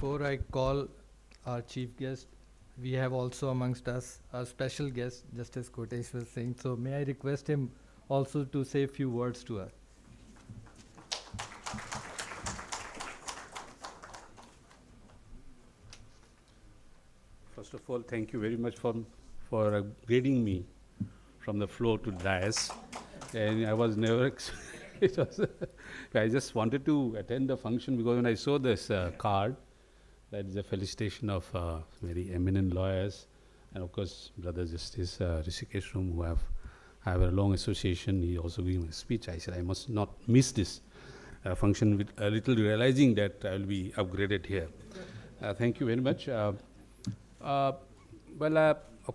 before I call our chief guest, we have also amongst us our special guest, Justice Kotiswar Singh. So may I request him also to say a few words to us. First of all, thank you very much for upgrading me from the floor to dais. And I was never, it was I just wanted to attend the function because when I saw this card, that is a felicitation of very eminent lawyers, and of course, Brother Justice Rishikesh Rum, who have a long association. He also gave a speech. I said, I must not miss this function, with a little realizing that I will be upgraded here. Thank you very much. Of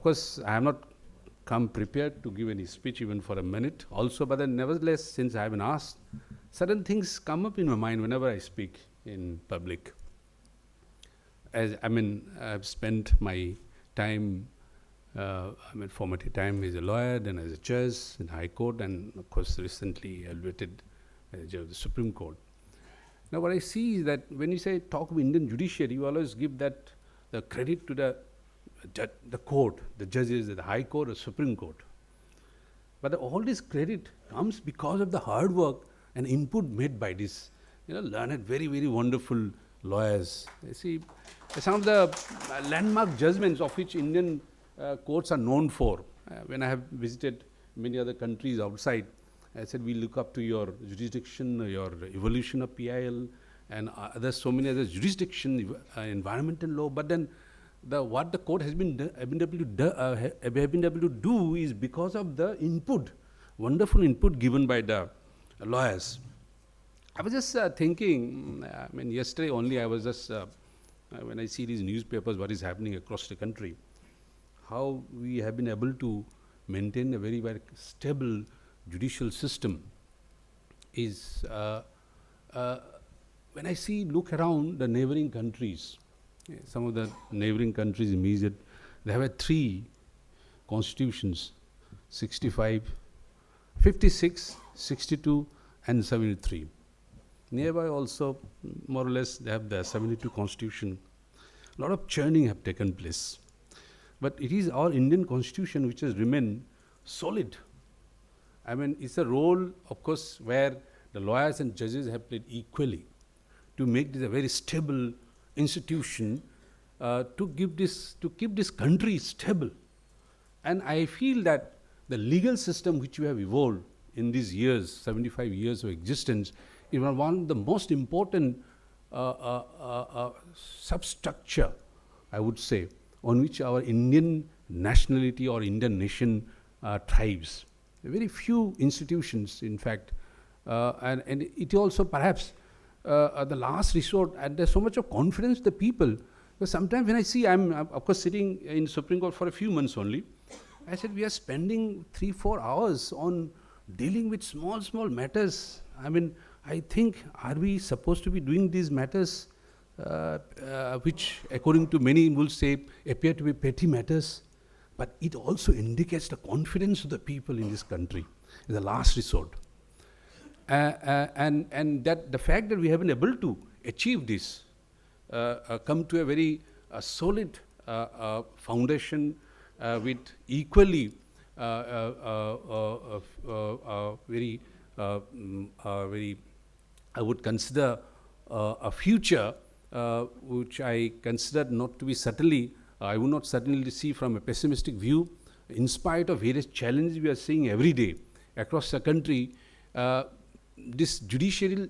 course, I have not come prepared to give any speech even for a minute also, but then nevertheless, since I have been asked, certain things come up in my mind whenever I speak in public. I've spent my time, formative time as a lawyer, then as a judge in High Court, and of course recently elevated as a judge of the Supreme Court. Now what I see is that when you say talk of Indian judiciary, you always give that the credit to the court, the judges, the High Court or Supreme Court. But all this credit comes because of the hard work and input made by these learned, very, very wonderful lawyers. You see, some of the landmark judgments of which Indian courts are known for. When I have visited many other countries outside, I said, we look up to your jurisdiction, your evolution of PIL, and so many other jurisdiction, environmental law. But then what the court has been able to do is because of the input, wonderful input given by the lawyers. I was just thinking, yesterday only I was just, when I see these newspapers, what is happening across the country, how we have been able to maintain a very, very stable judicial system is, when I look around the neighboring countries, some of the neighboring countries immediate, they have 3 constitutions, 65, 56, 62 and 73. Nearby also, more or less, they have the 72 constitution. A lot of churning have taken place. But it is our Indian constitution which has remained solid. It's a role, of course, where the lawyers and judges have played equally to make this a very stable institution, to keep this country stable. And I feel that the legal system which we have evolved in these years, 75 years of existence, is one of the most important substructure, I would say, on which our Indian nationality or Indian nation thrives. Very few institutions, in fact, and it also perhaps the last resort, and there's so much of confidence in the people. Because sometimes when I see, I'm of course sitting in Supreme Court for a few months only, I said we are spending 3-4 hours on dealing with small matters. I think, are we supposed to be doing these matters which according to many will say appear to be petty matters, but it also indicates the confidence of the people in this country in the last resort. And that the fact that we have been able to achieve this, come to a very solid foundation with equally very, I would consider a future which I consider not to be certainly, I would not certainly see from a pessimistic view. In spite of various challenges we are seeing every day across the country, this judicial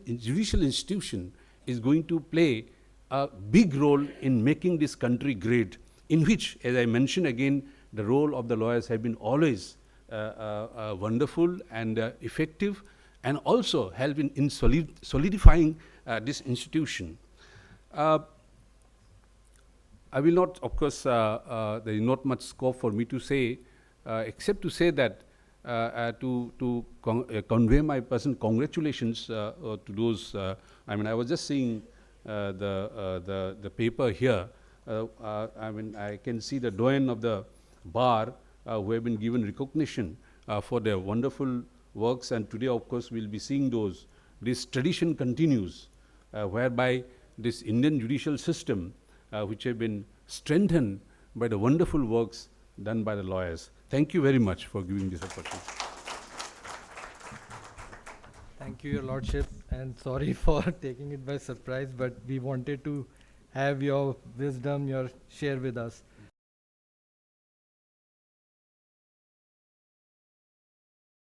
institution is going to play a big role in making this country great, in which, as I mentioned again, the role of the lawyers have been always wonderful and effective, and also help in solidifying this institution. I will not, of course, there is not much scope for me to say, except to say that to convey my personal congratulations to those. I was just seeing the paper here. I can see the doyen of the bar who have been given recognition for their wonderful works, and today, of course, we'll be seeing those. This tradition continues, whereby this Indian judicial system, which have been strengthened by the wonderful works done by the lawyers. Thank you very much for giving this opportunity. Thank you, Your Lordship, and sorry for taking it by surprise, but we wanted to have your wisdom, your share with us.